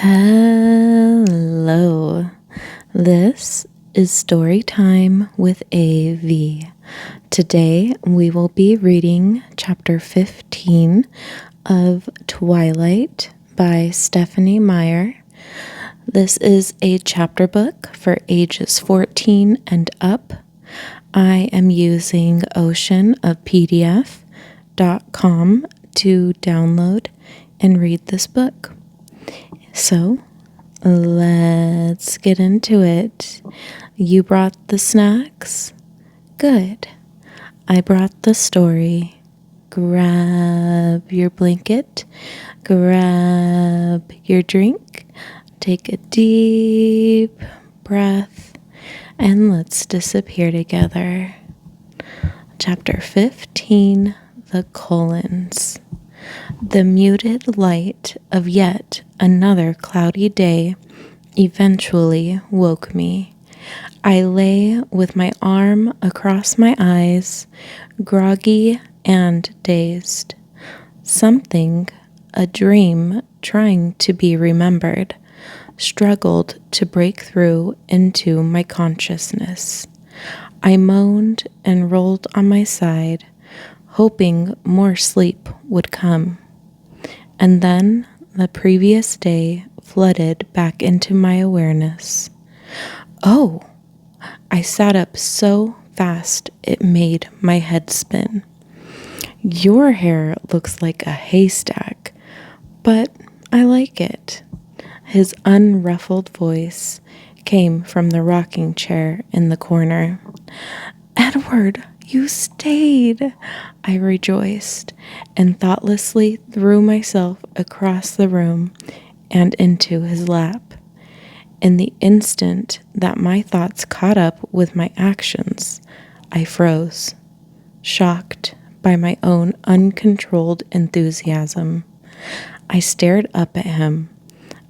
Hello, this is Story Time with AV. Today we will be reading chapter 15 of Twilight by Stephenie Meyer. This is a chapter book for ages 14 and up. I am using oceanofpdf.com to download and read this book. So, let's get into it. You brought the snacks? Good. I brought the story. Grab your blanket, grab your drink, take a deep breath, and let's disappear together. Chapter 15, The Colons. The muted light of yet another cloudy day eventually woke me. I lay with my arm across my eyes, groggy and dazed. Something, a dream trying to be remembered, struggled to break through into my consciousness. I moaned and rolled on my side, hoping more sleep would come. And then the previous day flooded back into my awareness. Oh! I sat up so fast it made my head spin. Your hair looks like a haystack, but I like it. His unruffled voice came from the rocking chair in the corner. Edward, you stayed, I rejoiced, and thoughtlessly threw myself across the room and into his lap. In the instant that my thoughts caught up with my actions, I froze, shocked by my own uncontrolled enthusiasm. I stared up at him,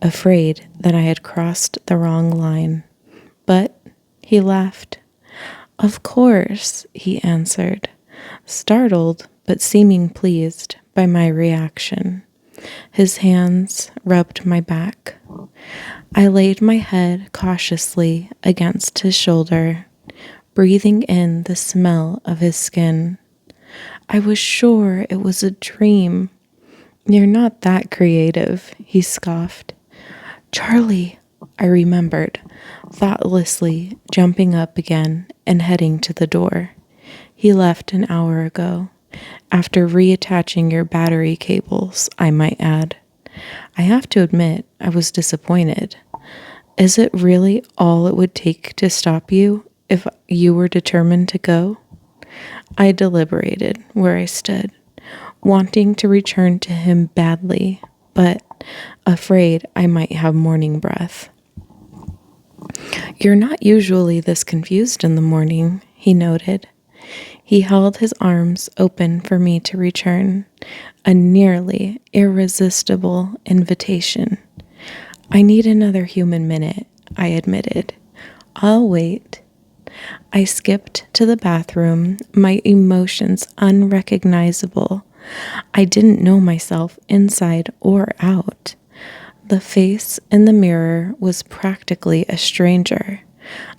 afraid that I had crossed the wrong line, but he laughed. Of course, he answered, startled but seeming pleased by my reaction. His hands rubbed my back. I laid my head cautiously against his shoulder, breathing in the smell of his skin. I was sure it was a dream. You're not that creative, he scoffed. Charlie, I remembered, thoughtlessly jumping up again and heading to the door. He left an hour ago, after reattaching your battery cables, I might add. I have to admit, I was disappointed. Is it really all it would take to stop you if you were determined to go? I deliberated where I stood, wanting to return to him badly, but afraid I might have morning breath. You're not usually this confused in the morning, he noted. He held his arms open for me to return, a nearly irresistible invitation. I need another human minute, I admitted. I'll wait. I skipped to the bathroom, my emotions unrecognizable. I didn't know myself inside or out. The face in the mirror was practically a stranger.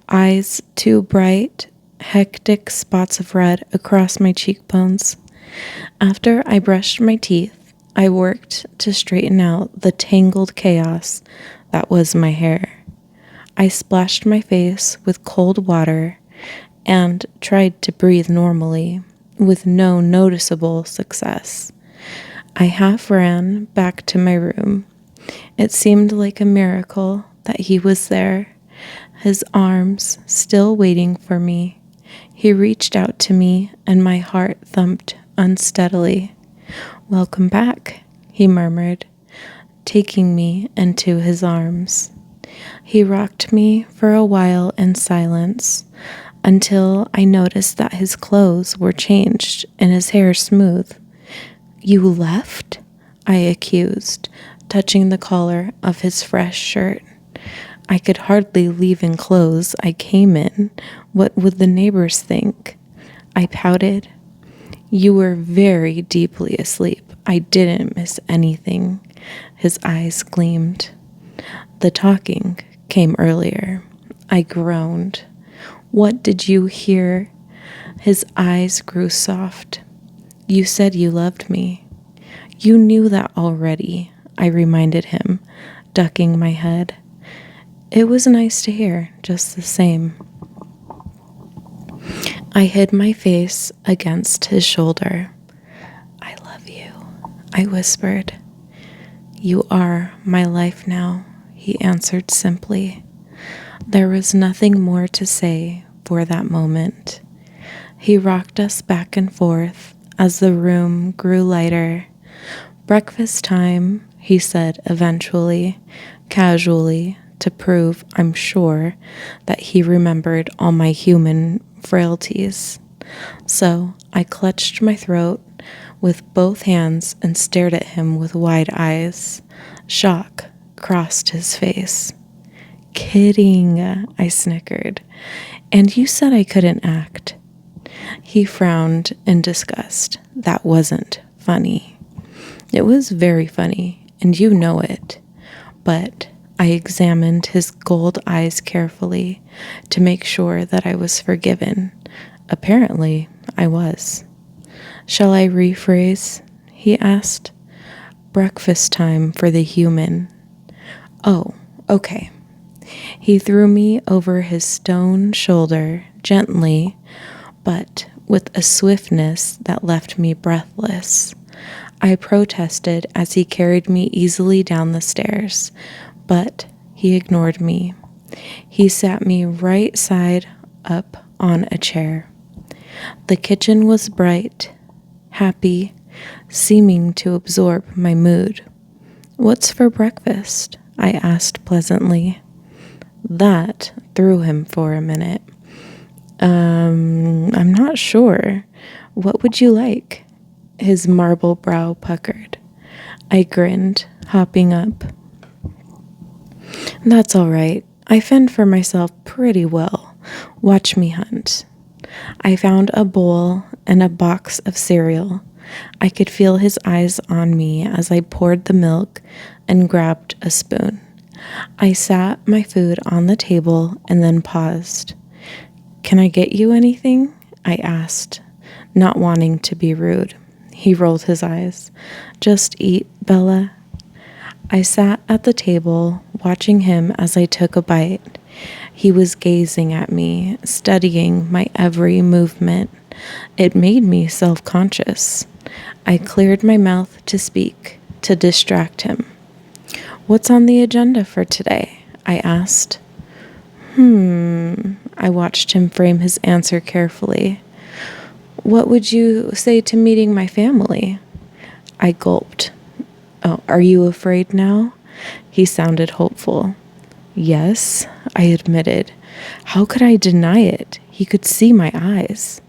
Eyes too bright, hectic spots of red across my cheekbones. After I brushed my teeth, I worked to straighten out the tangled chaos that was my hair. I splashed my face with cold water and tried to breathe normally, with no noticeable success. I half ran back to my room. It seemed like a miracle that he was there, his arms still waiting for me. He reached out to me, and my heart thumped unsteadily. Welcome back, he murmured, taking me into his arms. He rocked me for a while in silence, until I noticed that his clothes were changed and his hair smooth. You left? I accused, touching the collar of his fresh shirt. I could hardly leave in clothes I came in. What would the neighbors think? I pouted. You were very deeply asleep. I didn't miss anything. His eyes gleamed. The talking came earlier. I groaned. What did you hear? His eyes grew soft. You said you loved me. You knew that already, I reminded him, ducking my head. It was nice to hear, just the same. I hid my face against his shoulder. I love you, I whispered. You are my life now, he answered simply. There was nothing more to say for that moment. He rocked us back and forth as the room grew lighter. Breakfast time, he said eventually, casually, to prove, I'm sure, that he remembered all my human frailties. So I clutched my throat with both hands and stared at him with wide eyes. Shock crossed his face. Kidding, I snickered. And you said I couldn't act. He frowned in disgust. That wasn't funny. It was very funny, and you know it. But I examined his gold eyes carefully to make sure that I was forgiven. Apparently, I was. Shall I rephrase? He asked. Breakfast time for the human. Oh, okay. He threw me over his stone shoulder gently, but with a swiftness that left me breathless. I protested as he carried me easily down the stairs, but he ignored me. He sat me right side up on a chair. The kitchen was bright, happy, seeming to absorb my mood. What's for breakfast? I asked pleasantly. That threw him for a minute. I'm not sure. What would you like? His marble brow puckered. I grinned, hopping up. That's all right. I fend for myself pretty well. Watch me hunt. I found a bowl and a box of cereal. I could feel his eyes on me as I poured the milk and grabbed a spoon. I sat my food on the table and then paused. Can I get you anything? I asked, not wanting to be rude. He rolled his eyes. Just eat, Bella. I sat at the table, watching him as I took a bite. He was gazing at me, studying my every movement. It made me self-conscious. I cleared my mouth to speak, to distract him. What's on the agenda for today? I asked. I watched him frame his answer carefully. What would you say to meeting my family? I gulped. Oh, are you afraid now? He sounded hopeful. Yes, I admitted. How could I deny it? He could see my eyes.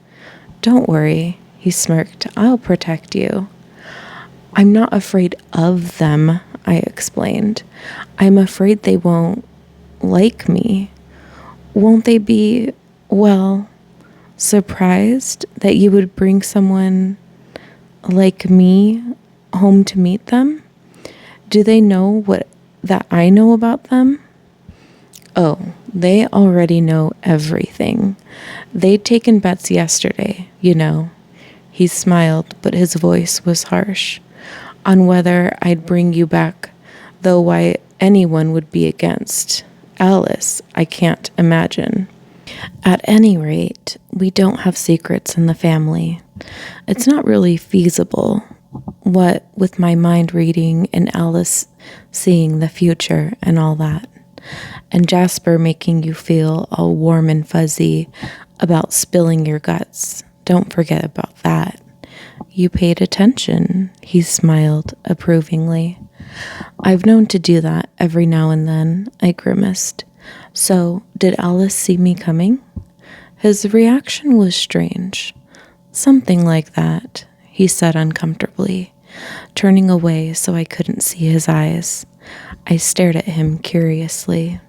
Don't worry, he smirked. I'll protect you. I'm not afraid of them, I explained. I'm afraid they won't like me. Won't they be, well, surprised that you would bring someone like me home to meet them? Do they know that I know about them? Oh, they already know everything. They'd taken bets yesterday, you know. He smiled, but his voice was harsh. On whether I'd bring you back, though why anyone would be against. Alice, I can't imagine. At any rate, we don't have secrets in the family. It's not really feasible, what with my mind reading and Alice seeing the future and all that. And Jasper making you feel all warm and fuzzy about spilling your guts. Don't forget about that. You paid attention, he smiled approvingly. I've known to do that every now and then, I grimaced. So, did Alice see me coming? His reaction was strange. Something like that, he said uncomfortably, turning away so I couldn't see his eyes. I stared at him curiously.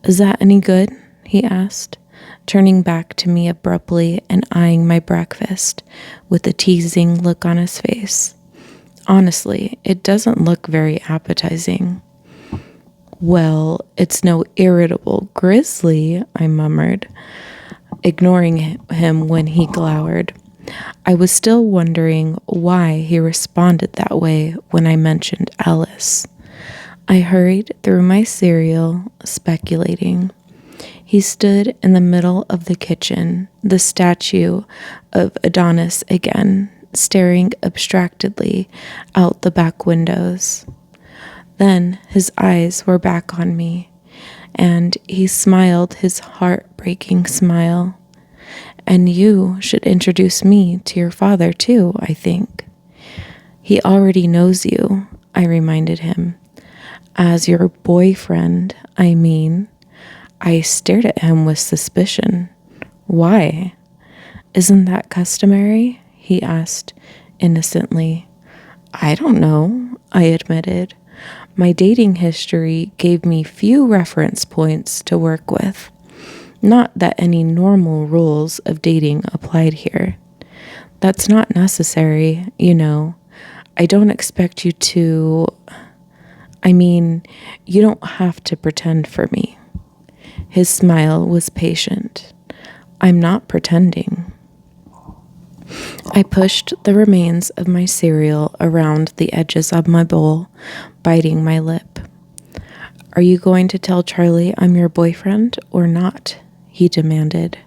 Is that any good? He asked, turning back to me abruptly and eyeing my breakfast with a teasing look on his face. Honestly, it doesn't look very appetizing. Well, it's no irritable grizzly, I murmured, ignoring him when he glowered. I was still wondering why he responded that way when I mentioned Alice. I hurried through my cereal, speculating. He stood in the middle of the kitchen, the statue of Adonis again, staring abstractedly out the back windows. Then his eyes were back on me, and he smiled his heart-breaking smile. And you should introduce me to your father, too, I think. He already knows you, I reminded him. As your boyfriend, I mean. I stared at him with suspicion. Why? Isn't that customary? He asked innocently. I don't know, I admitted. My dating history gave me few reference points to work with. Not that any normal rules of dating applied here. That's not necessary, you know. I don't expect you to... you don't have to pretend for me. His smile was patient. I'm not pretending. I pushed the remains of my cereal around the edges of my bowl, biting my lip. Are you going to tell Charlie I'm your boyfriend or not? He demanded.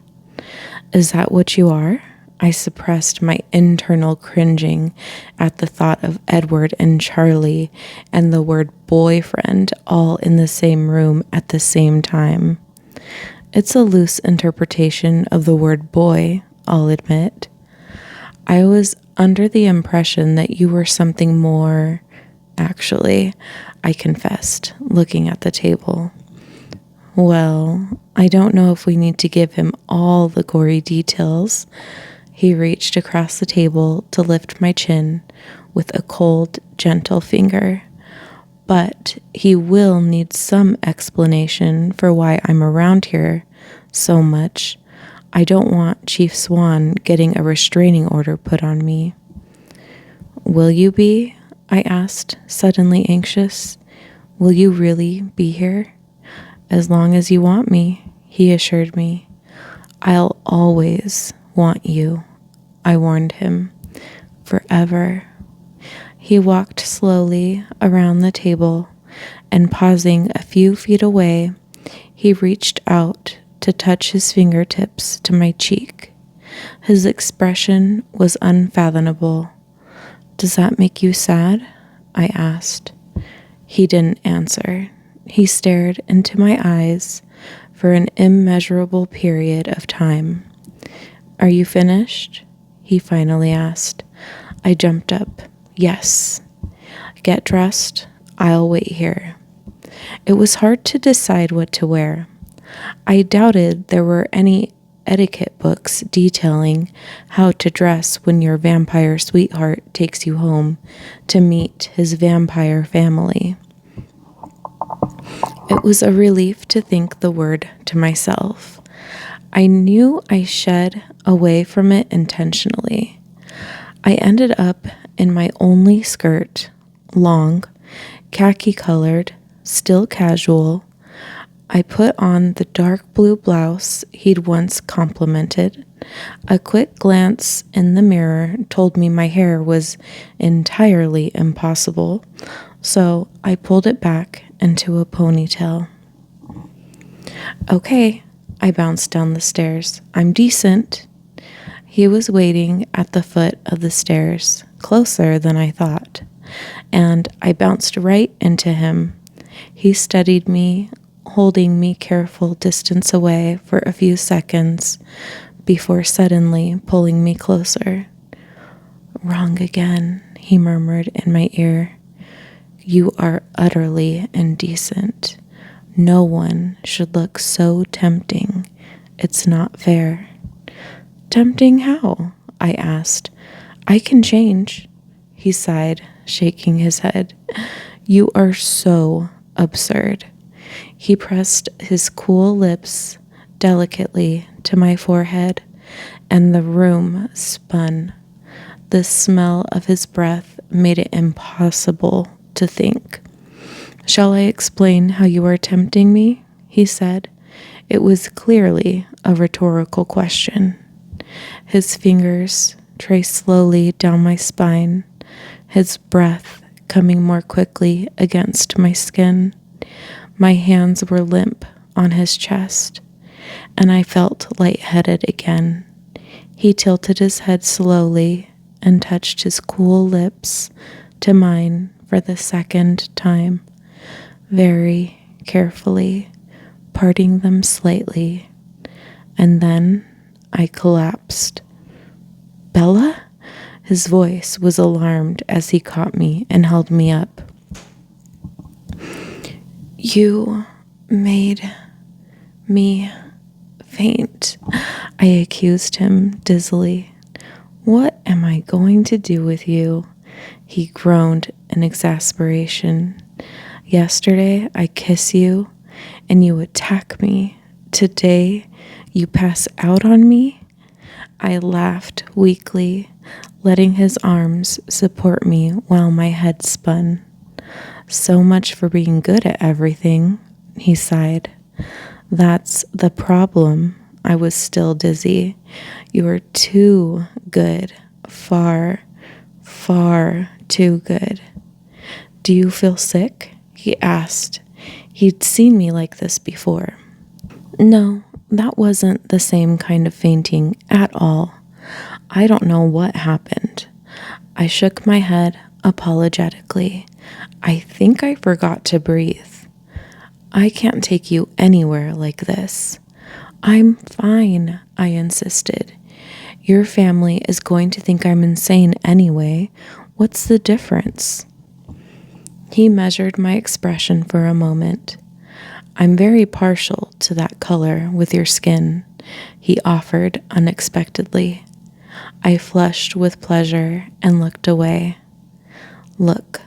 Is that what you are? I suppressed my internal cringing at the thought of Edward and Charlie and the word boyfriend all in the same room at the same time. It's a loose interpretation of the word boy, I'll admit. I was under the impression that you were something more. Actually, I confessed, looking at the table. Well, I don't know if we need to give him all the gory details. He reached across the table to lift my chin with a cold, gentle finger. But he will need some explanation for why I'm around here so much. I don't want Chief Swan getting a restraining order put on me. Will you be? I asked, suddenly anxious. Will you really be here? As long as you want me, he assured me. I'll always want you, I warned him. Forever. He walked slowly around the table, and pausing a few feet away, he reached out to touch his fingertips to my cheek. His expression was unfathomable. Does that make you sad? I asked. He didn't answer. He stared into my eyes for an immeasurable period of time. Are you finished? He finally asked. I jumped up. Yes. Get dressed. I'll wait here. It was hard to decide what to wear. I doubted there were any etiquette books detailing how to dress when your vampire sweetheart takes you home to meet his vampire family. It was a relief to think the word to myself. I knew I shed away from it intentionally. I ended up in my only skirt, long, khaki-colored, still casual. I put on the dark blue blouse he'd once complimented. A quick glance in the mirror told me my hair was entirely impossible, so I pulled it back into a ponytail. Okay, I bounced down the stairs. I'm decent. He was waiting at the foot of the stairs, closer than I thought, and I bounced right into him. He studied me, holding me careful distance away for a few seconds before suddenly pulling me closer. Wrong again, he murmured in my ear. You are utterly indecent. No one should look so tempting. It's not fair. Tempting how? I asked. I can change. He sighed, shaking his head. You are so absurd. He pressed his cool lips delicately to my forehead, and the room spun. The smell of his breath made it impossible to think. "Shall I explain how you are tempting me?" he said. It was clearly a rhetorical question. His fingers traced slowly down my spine, his breath coming more quickly against my skin. My hands were limp on his chest, and I felt lightheaded again. He tilted his head slowly and touched his cool lips to mine for the second time, very carefully, parting them slightly, and then I collapsed. "Bella?" His voice was alarmed as he caught me and held me up. "You made me faint," I accused him dizzily. "What am I going to do with you?" He groaned in exasperation. "Yesterday I kiss you and you attack me. Today you pass out on me?" I laughed weakly, letting his arms support me while my head spun. "So much for being good at everything," he sighed. "That's the problem." I was still dizzy. "You are too good. Far, far too good." "Do you feel sick?" he asked. He'd seen me like this before. No, that wasn't the same kind of fainting at all. I don't know what happened. I shook my head apologetically. "I think I forgot to breathe." "I can't take you anywhere like this." "I'm fine," I insisted. "Your family is going to think I'm insane anyway. What's the difference?" He measured my expression for a moment. "I'm very partial to that color with your skin," he offered unexpectedly. I flushed with pleasure and looked away. "Look,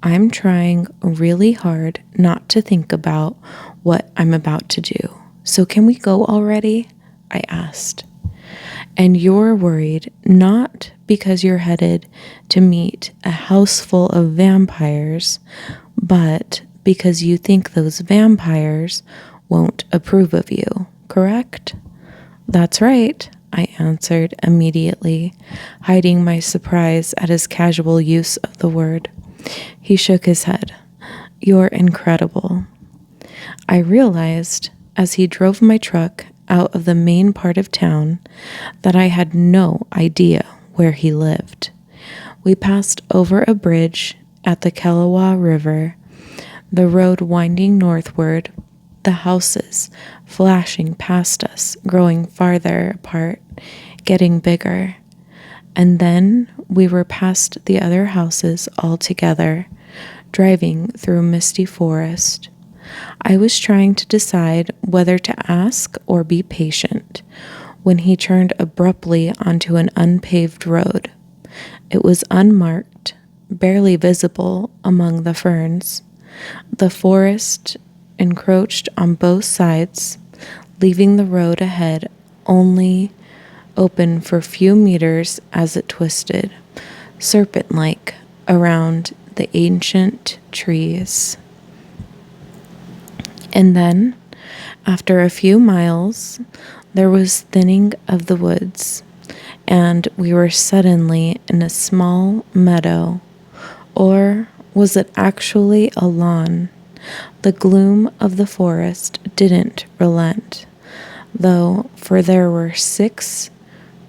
I'm trying really hard not to think about what I'm about to do. So can we go already?" I asked. "And you're worried not because you're headed to meet a house full of vampires, but because you think those vampires won't approve of you, correct?" "That's right," I answered immediately, hiding my surprise at his casual use of the word. He shook his head. "You're incredible." I realized as he drove my truck out of the main part of town that I had no idea where he lived. We passed over a bridge at the Kalawa River, the road winding northward, the houses flashing past us, growing farther apart, getting bigger. And then we were past the other houses altogether, driving through misty forest. I was trying to decide whether to ask or be patient when he turned abruptly onto an unpaved road. It was unmarked, barely visible among the ferns. The forest encroached on both sides, leaving the road ahead only open for a few meters as it twisted, serpent-like, around the ancient trees. And then, after a few miles, there was thinning of the woods, and we were suddenly in a small meadow. Or was it actually a lawn? The gloom of the forest didn't relent, though, for there were 6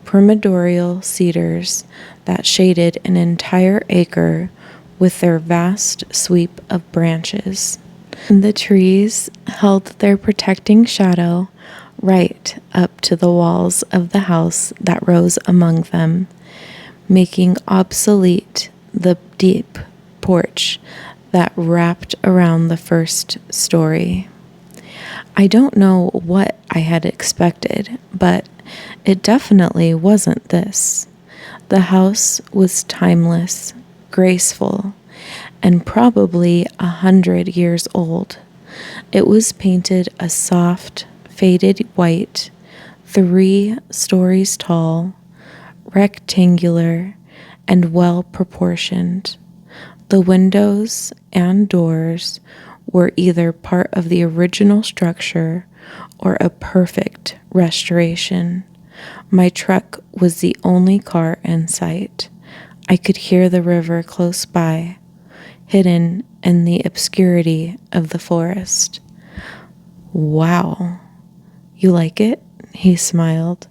primordial cedars that shaded an entire acre with their vast sweep of branches. The trees held their protecting shadow right up to the walls of the house that rose among them, making obsolete the deep porch that wrapped around the first story. I don't know what I had expected, but it definitely wasn't this. The house was timeless, graceful, and probably 100 years old. It was painted a soft, faded white, 3 stories tall, rectangular, and well proportioned. The windows and doors were either part of the original structure or a perfect restoration. My truck was the only car in sight. I could hear the river close by, hidden in the obscurity of the forest. Wow, you like it? He smiled.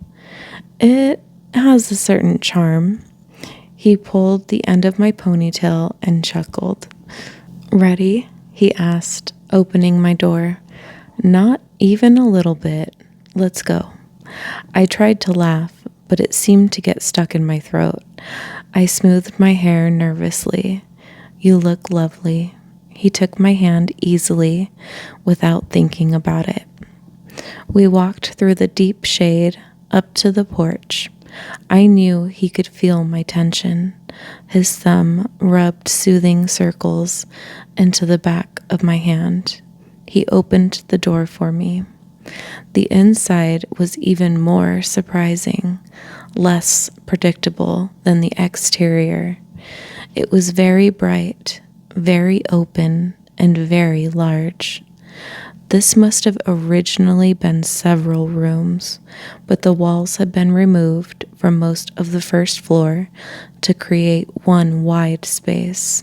It has a certain charm. He pulled the end of my ponytail and chuckled. Ready? He asked, opening my door. Not even a little bit. Let's go. I tried to laugh, but it seemed to get stuck in my throat. I smoothed my hair nervously. You look lovely. He took my hand easily, without thinking about it. We walked through the deep shade up to the porch. I knew he could feel my tension. His thumb rubbed soothing circles into the back of my hand. He opened the door for me. The inside was even more surprising, less predictable than the exterior. It was very bright, very open, and very large. This must have originally been several rooms, but the walls had been removed from most of the first floor to create one wide space.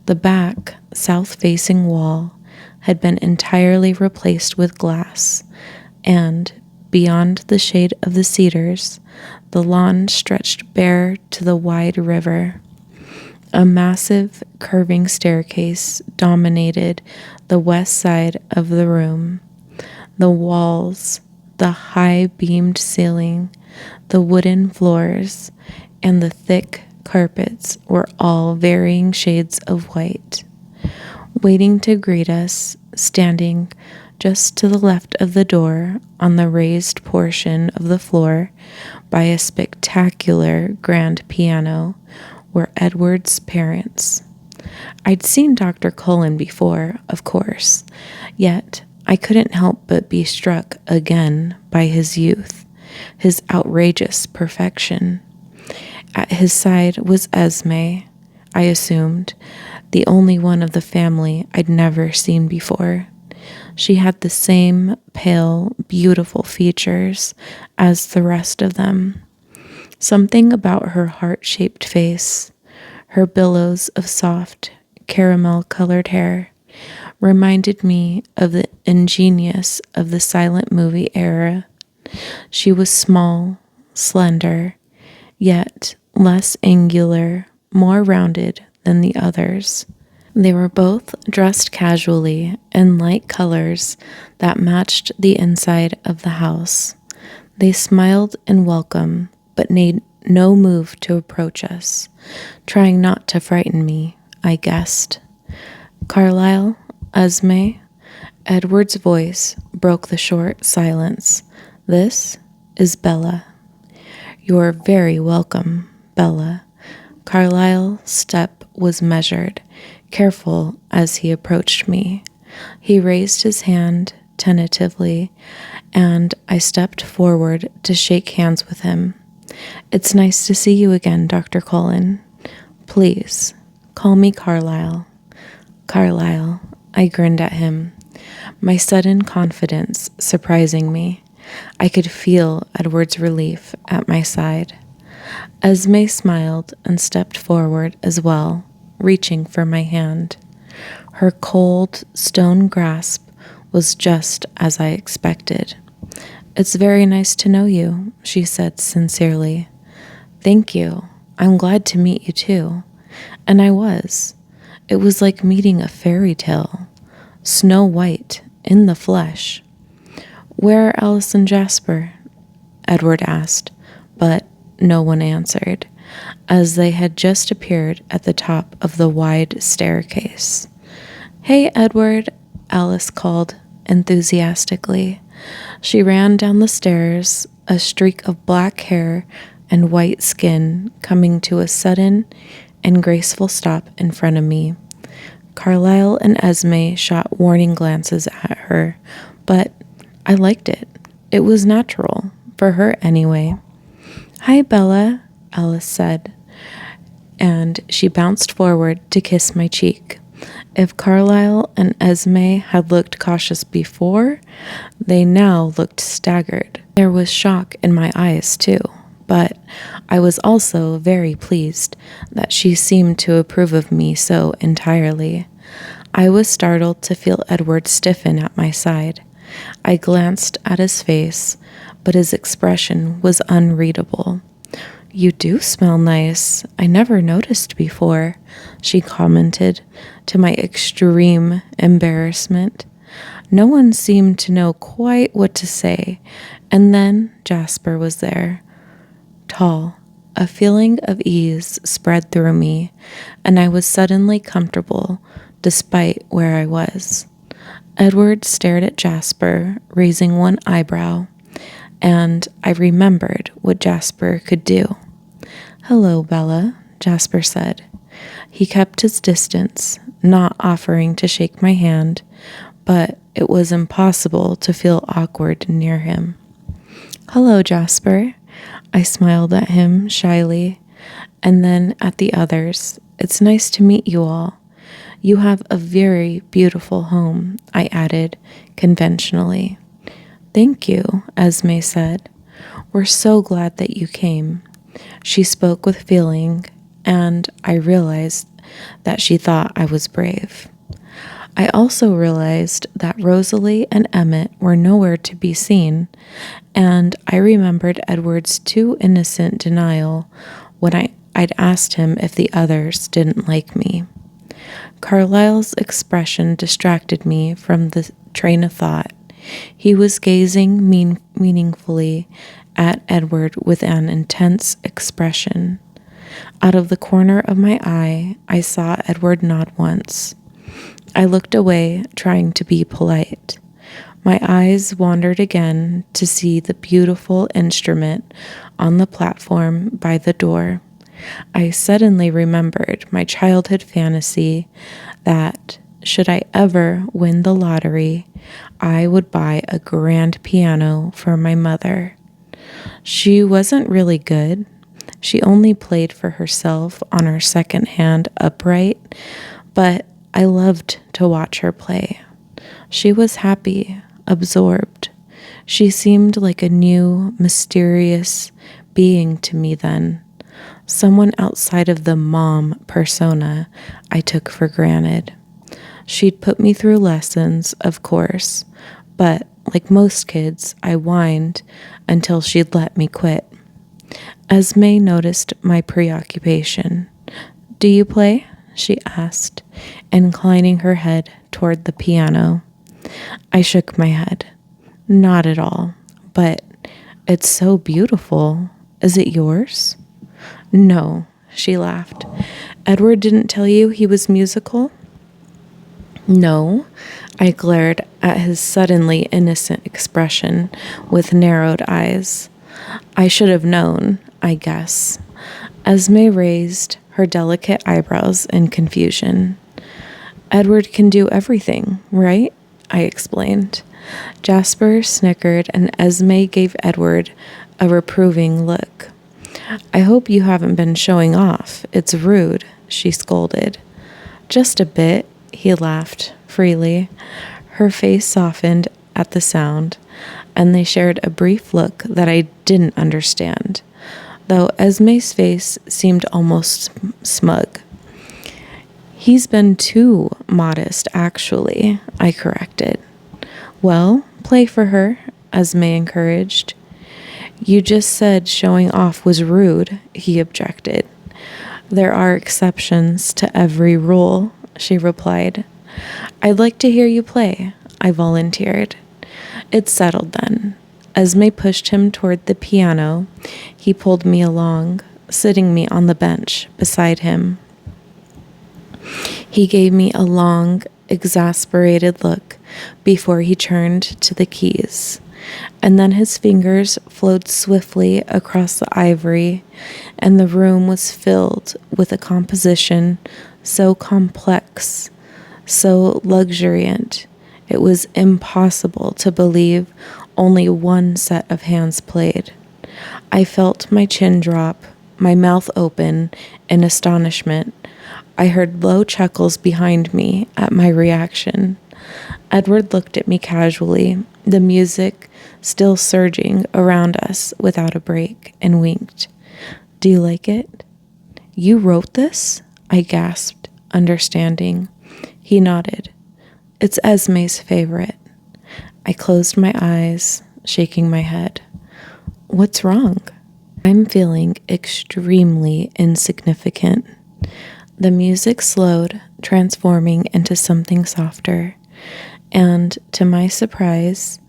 The back, south-facing wall had been entirely replaced with glass, and beyond the shade of the cedars, the lawn stretched bare to the wide river. A massive, curving staircase dominated the west side of the room. The walls, the high-beamed ceiling, the wooden floors, and the thick carpets were all varying shades of white. Waiting to greet us, standing just to the left of the door on the raised portion of the floor by a spectacular grand piano, were Edward's parents. I'd seen Dr. Cullen before, of course, yet I couldn't help but be struck again by his youth, his outrageous perfection. At his side was Esme, I assumed, the only one of the family I'd never seen before. She had the same pale, beautiful features as the rest of them. Something about her heart-shaped face, her billows of soft, caramel-colored hair, reminded me of the ingenious of the silent movie era. She was small, slender, yet less angular, more rounded than the others. They were both dressed casually in light colors that matched the inside of the house. They smiled in welcome, but made no move to approach us, trying not to frighten me, I guessed. Carlisle, Esme, Edward's voice broke the short silence. This is Bella. You're very welcome, Bella. Carlisle's step was measured, careful as he approached me. He raised his hand tentatively, and I stepped forward to shake hands with him. It's nice to see you again, Dr. Cullen. Please, call me Carlisle. Carlisle, I grinned at him, my sudden confidence surprising me. I could feel Edward's relief at my side. Esme smiled and stepped forward as well, reaching for my hand. Her cold, stone grasp was just as I expected. It's very nice to know you, she said sincerely. Thank you. I'm glad to meet you too. And I was. It was like meeting a fairy tale. Snow White in the flesh. Where are Alice and Jasper? Edward asked, but no one answered, as they had just appeared at the top of the wide staircase. Hey, Edward, Alice called enthusiastically. She ran down the stairs, a streak of black hair and white skin coming to a sudden and graceful stop in front of me. Carlisle and Esme shot warning glances at her, but I liked it. It was natural, for her anyway. Hi, Bella, Alice said, and she bounced forward to kiss my cheek. If Carlisle and Esme had looked cautious before, they now looked staggered. There was shock in my eyes, too, but I was also very pleased that she seemed to approve of me so entirely. I was startled to feel Edward stiffen at my side. I glanced at his face, but his expression was unreadable. "You do smell nice. I never noticed before," she commented, to my extreme embarrassment. No one seemed to know quite what to say, and then Jasper was there. Tall. A feeling of ease spread through me, and I was suddenly comfortable, despite where I was. Edward stared at Jasper, raising one eyebrow, and I remembered what Jasper could do. "Hello, Bella," Jasper said. He kept his distance, not offering to shake my hand, but it was impossible to feel awkward near him. "Hello, Jasper." I smiled at him shyly, and then at the others. "It's nice to meet you all. You have a very beautiful home," I added conventionally. "Thank you," Esme said. "We're so glad that you came." She spoke with feeling, and I realized that she thought I was brave. I also realized that Rosalie and Emmett were nowhere to be seen, and I remembered Edward's too innocent denial when I'd asked him if the others didn't like me. Carlisle's expression distracted me from the train of thought. He was gazing meaningfully at Edward with an intense expression. Out of the corner of my eye, I saw Edward nod once. I looked away, trying to be polite. My eyes wandered again to see the beautiful instrument on the platform by the door. I suddenly remembered my childhood fantasy that, should I ever win the lottery, I would buy a grand piano for my mother. She wasn't really good. She only played for herself on her second-hand upright, but I loved to watch her play. She was happy, absorbed. She seemed like a new, mysterious being to me then. Someone outside of the mom persona I took for granted. She'd put me through lessons, of course, but like most kids, I whined until she'd let me quit. Esme noticed my preoccupation. "Do you play?" she asked, inclining her head toward the piano. I shook my head. "Not at all, but it's so beautiful. Is it yours?" "No," she laughed. "Edward didn't tell you he was musical?" "No." I glared at his suddenly innocent expression with narrowed eyes. "I should have known, I guess." Esme raised her delicate eyebrows in confusion. "Edward can do everything, right?" I explained. Jasper snickered and Esme gave Edward a reproving look. "I hope you haven't been showing off. It's rude," she scolded. "Just a bit," he laughed freely. Her face softened at the sound, and they shared a brief look that I didn't understand, though Esme's face seemed almost smug. "He's been too modest, actually," I corrected. "Well, play for her," Esme encouraged. "You just said showing off was rude," he objected. "There are exceptions to every rule," she replied. "I'd like to hear you play," I volunteered. "It's settled then." Esme pushed him toward the piano. He pulled me along, sitting me on the bench beside him. He gave me a long, exasperated look before he turned to the keys, and then his fingers flowed swiftly across the ivory, and the room was filled with a composition so complex, so luxuriant, it was impossible to believe only one set of hands played. I felt my chin drop, my mouth open in astonishment. I heard low chuckles behind me at my reaction. Edward looked at me casually, the music still surging around us without a break, and winked. Do you like it? You wrote this? I gasped, understanding. He nodded. It's Esme's favorite. I closed my eyes, shaking my head. What's wrong? I'm feeling extremely insignificant. The music slowed, transforming into something softer, and to my surprise,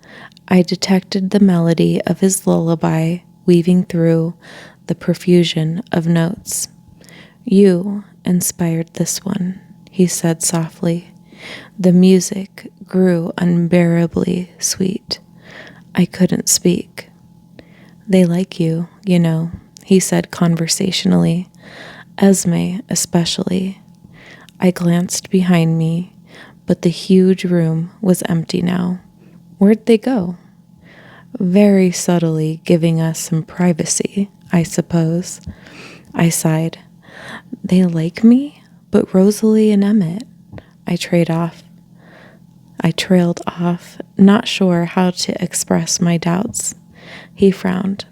I detected the melody of his lullaby weaving through the profusion of notes. You inspired this one, he said softly. The music grew unbearably sweet. I couldn't speak. They like you, you know, he said conversationally. Esme especially. I glanced behind me, but the huge room was empty now. Where'd they go? Very subtly giving us some privacy, I suppose. I sighed. They like me, but Rosalie and Emmett. I trailed off, not sure how to express my doubts. He frowned.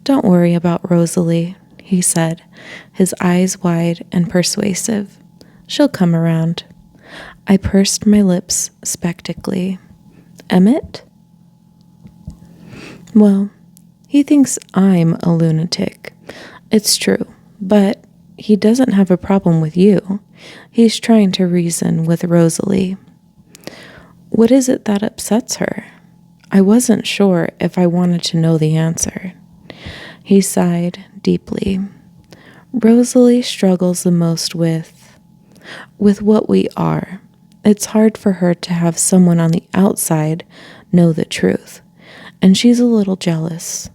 Don't worry about Rosalie, he said, his eyes wide and persuasive. She'll come around. I pursed my lips spectacly. Emmett? Well, he thinks I'm a lunatic. It's true, but he doesn't have a problem with you. He's trying to reason with Rosalie. What is it that upsets her? I wasn't sure if I wanted to know the answer. He sighed deeply. Rosalie struggles the most with what we are. It's hard for her to have someone on the outside know the truth, and she's a little jealous.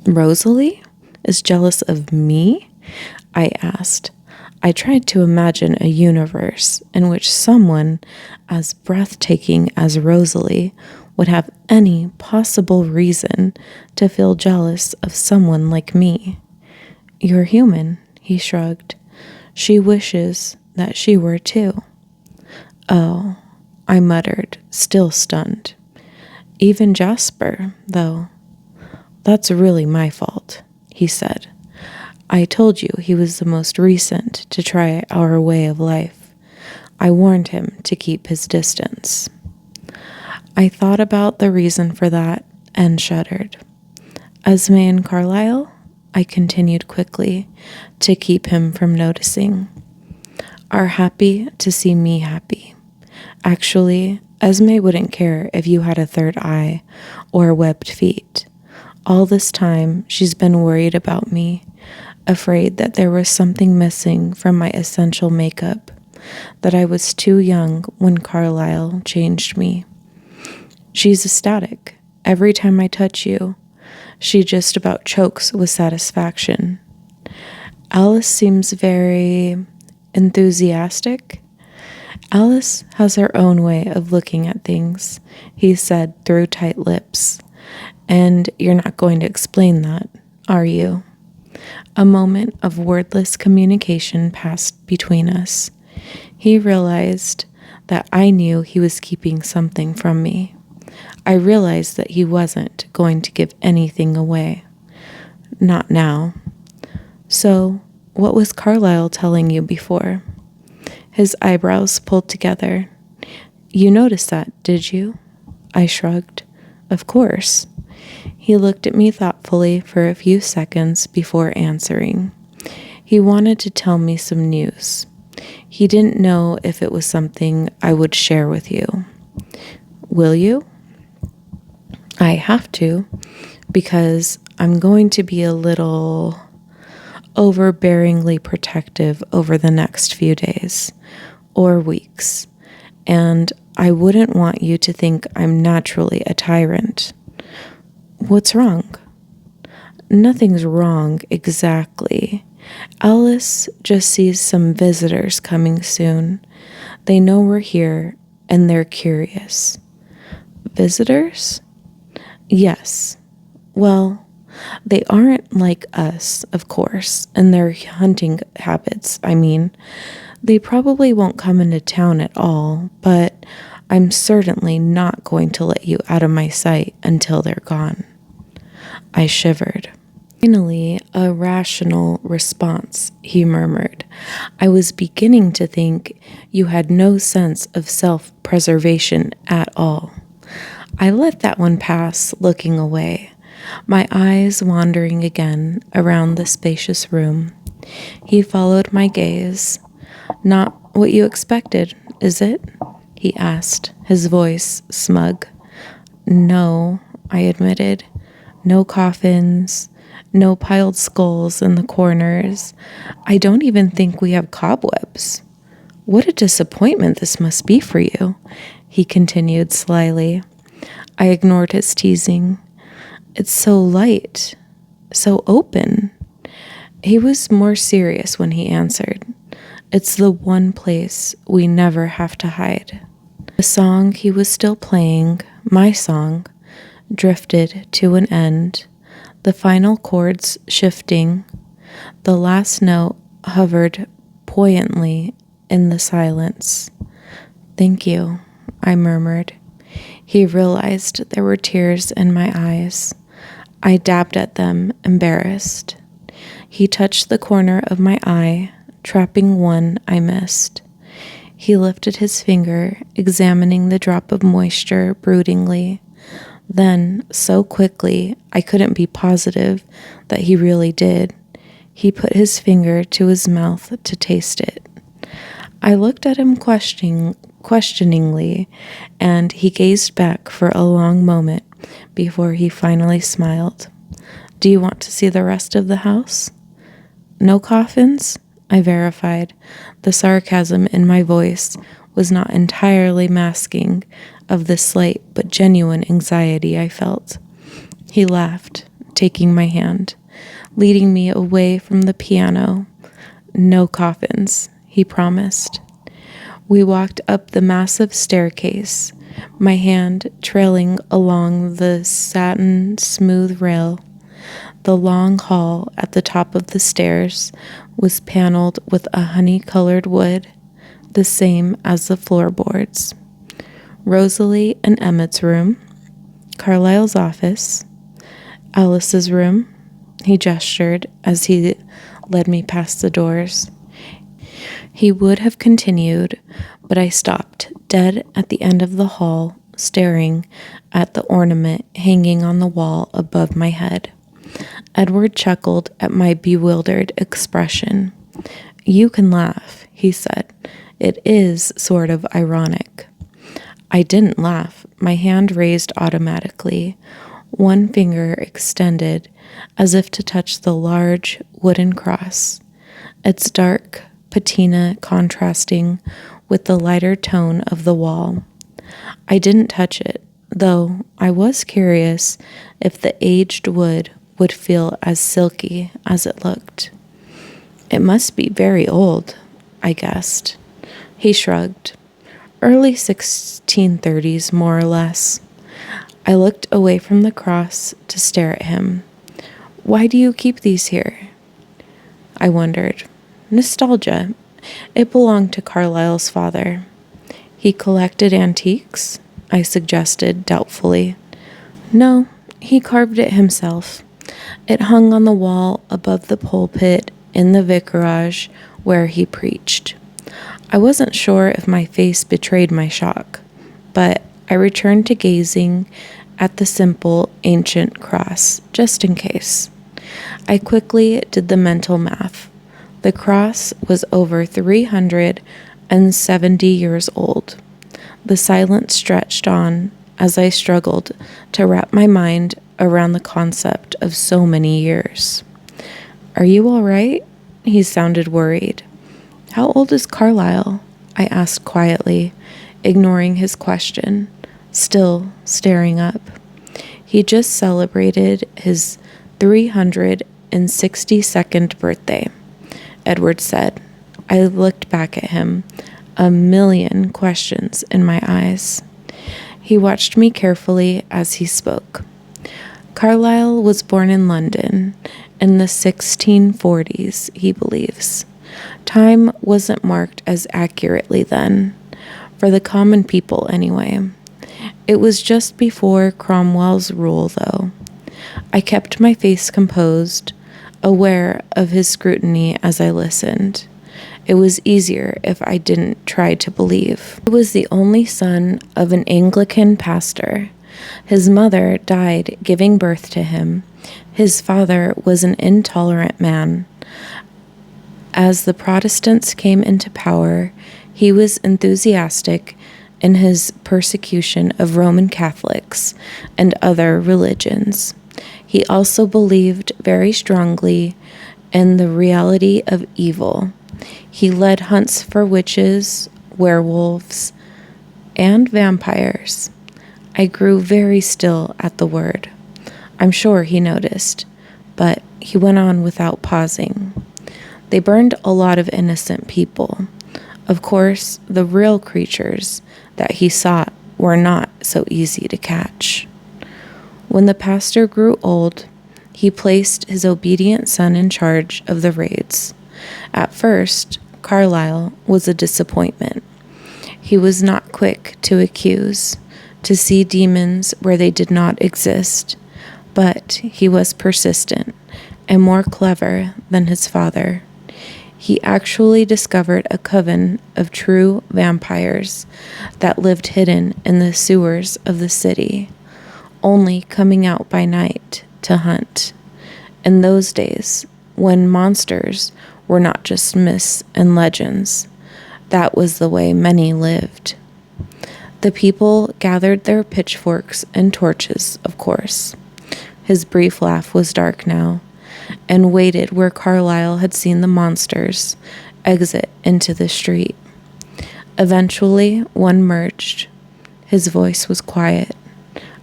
Rosalie is jealous of me? I asked. I tried to imagine a universe in which someone as breathtaking as Rosalie would have any possible reason to feel jealous of someone like me. You're human, he shrugged. She wishes that she were too. Oh, I muttered, still stunned. Even Jasper, though. That's really my fault, he said. I told you he was the most recent to try our way of life. I warned him to keep his distance. I thought about the reason for that and shuddered. Esme and Carlisle? I continued quickly to keep him from noticing. Are happy to see me happy. Actually, Esme wouldn't care if you had a third eye or webbed feet. All this time, she's been worried about me, afraid that there was something missing from my essential makeup, that I was too young when Carlisle changed me. She's ecstatic. Every time I touch you, she just about chokes with satisfaction. Alice seems very enthusiastic. Alice has her own way of looking at things, he said through tight lips. And you're not going to explain that, are you? A moment of wordless communication passed between us. He realized that I knew he was keeping something from me. I realized that he wasn't going to give anything away. Not now. So, what was Carlisle telling you before? His eyebrows pulled together. You noticed that, did you? I shrugged. Of course. He looked at me thoughtfully for a few seconds before answering. He wanted to tell me some news. He didn't know if it was something I would share with you. Will you? I have to, because I'm going to be a little overbearingly protective over the next few days or weeks, and I wouldn't want you to think I'm naturally a tyrant. What's wrong? Nothing's wrong exactly. Alice just sees some visitors coming soon. They know we're here and they're curious. Visitors? Yes. Well, They aren't like us, of course, and their hunting habits. I mean, they probably won't come into town at all, but I'm certainly not going to let you out of my sight until they're gone. I shivered. Finally, a rational response, he murmured. I was beginning to think you had no sense of self-preservation at all. I let that one pass, looking away, my eyes wandering again around the spacious room. He followed my gaze. Not what you expected, is it? He asked, his voice smug. No, I admitted. No coffins, no piled skulls in the corners. I don't even think we have cobwebs. What a disappointment this must be for you, he continued slyly. I ignored his teasing. It's so light, so open. He was more serious when he answered. It's the one place we never have to hide. The song he was still playing, my song, drifted to an end, the final chords shifting. The last note hovered poignantly in the silence. Thank you, I murmured. He realized there were tears in my eyes. I dabbed at them, embarrassed. He touched the corner of my eye, trapping one I missed. He lifted his finger, examining the drop of moisture broodingly. Then, so quickly, I couldn't be positive that he really did. He put his finger to his mouth to taste it. I looked at him questioningly, and he gazed back for a long moment before he finally smiled. Do you want to see the rest of the house? No coffins? I verified. The sarcasm in my voice was not entirely masking of the slight but genuine anxiety I felt. He laughed, taking my hand, leading me away from the piano. No coffins, he promised. We walked up the massive staircase, my hand trailing along the satin smooth rail. The long hall at the top of the stairs was paneled with a honey-colored wood, the same as the floorboards. Rosalie and Emmett's room, Carlisle's office, Alice's room, he gestured as he led me past the doors. He would have continued, but I stopped dead at the end of the hall, staring at the ornament hanging on the wall above my head. Edward chuckled at my bewildered expression. You can laugh, he said. It is sort of ironic. I didn't laugh, my hand raised automatically, one finger extended as if to touch the large wooden cross, its dark patina contrasting with the lighter tone of the wall. I didn't touch it, though I was curious if the aged wood would feel as silky as it looked. It must be very old, I guessed. He shrugged. Early 1630s, more or less. I looked away from the cross to stare at him. Why do you keep these here? I wondered. Nostalgia. It belonged to Carlisle's father. He collected antiques? I suggested doubtfully. No, he carved it himself. It hung on the wall above the pulpit in the vicarage where he preached. I wasn't sure if my face betrayed my shock, but I returned to gazing at the simple, ancient cross, just in case. I quickly did the mental math. The cross was over 370 years old. The silence stretched on as I struggled to wrap my mind around the concept of so many years. Are you all right? He sounded worried. How old is Carlisle? I asked quietly, ignoring his question, still staring up. He just celebrated his 362nd birthday, Edward said. I looked back at him, a million questions in my eyes. He watched me carefully as he spoke. Carlyle was born in London in the 1640s, he believes. Time wasn't marked as accurately then, for the common people anyway. It was just before Cromwell's rule, though. I kept my face composed, aware of his scrutiny as I listened. It was easier if I didn't try to believe. He was the only son of an Anglican pastor. His mother died giving birth to him. His father was an intolerant man. As the Protestants came into power, he was enthusiastic in his persecution of Roman Catholics and other religions. He also believed very strongly in the reality of evil. He led hunts for witches, werewolves, and vampires. I grew very still at the word. I'm sure he noticed, but he went on without pausing. They burned a lot of innocent people. Of course, the real creatures that he sought were not so easy to catch. When the pastor grew old, he placed his obedient son in charge of the raids. At first, Carlyle was a disappointment. He was not quick to accuse, to see demons where they did not exist, but he was persistent and more clever than his father. He actually discovered a coven of true vampires that lived hidden in the sewers of the city, only coming out by night to hunt. In those days, when monsters were not just myths and legends, that was the way many lived. The people gathered their pitchforks and torches, of course. His brief laugh was dark now, and waited where Carlyle had seen the monsters exit into the street. Eventually, one merged. His voice was quiet.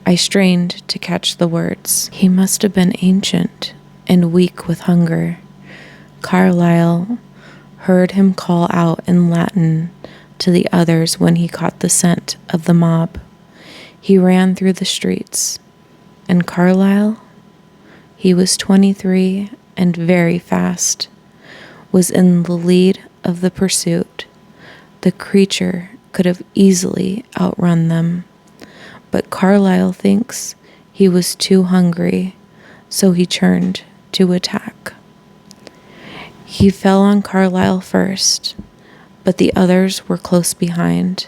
I strained to catch the words. He must have been ancient and weak with hunger. Carlyle heard him call out in Latin to the others when he caught the scent of the mob. He ran through the streets. And Carlyle, he was 23 and very fast, was in the lead of the pursuit. The creature could have easily outrun them, but Carlyle thinks he was too hungry, so he turned to attack. He fell on Carlyle first, but the others were close behind,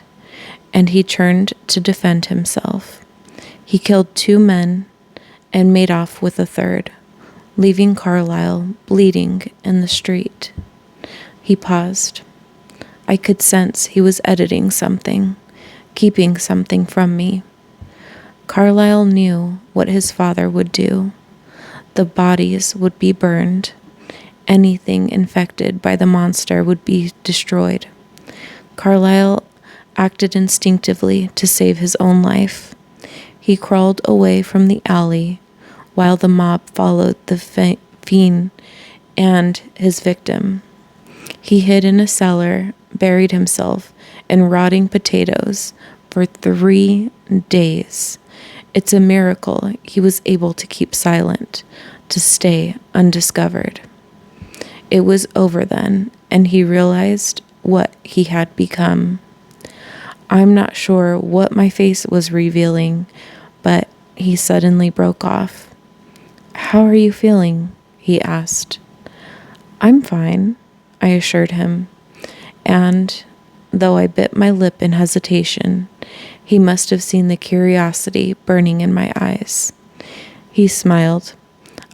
and he turned to defend himself. He killed 2 men and made off with a third, leaving Carlyle bleeding in the street. He paused. I could sense he was editing something, keeping something from me. Carlyle knew what his father would do. The bodies would be burned. Anything infected by the monster would be destroyed. Carlyle acted instinctively to save his own life. He crawled away from the alley while the mob followed the fiend and his victim. He hid in a cellar, buried himself in rotting potatoes for 3 days. It's a miracle he was able to keep silent, to stay undiscovered. It was over then, and he realized what he had become. I'm not sure what my face was revealing, but he suddenly broke off. "How are you feeling?" he asked. "I'm fine," I assured him, and though I bit my lip in hesitation, he must have seen the curiosity burning in my eyes. He smiled.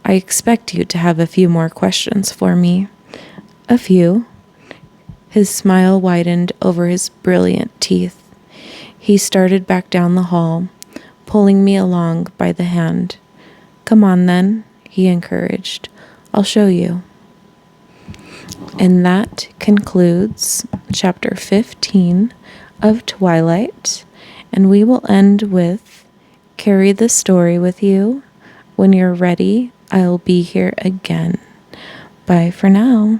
"I expect you to have a few more questions for me." "A few." His smile widened over his brilliant teeth. He started back down the hall, pulling me along by the hand. "Come on then," he encouraged. "I'll show you." And that concludes chapter 15 of Twilight. And we will end with "Carry the story with you. When you're ready, I'll be here again." Bye for now.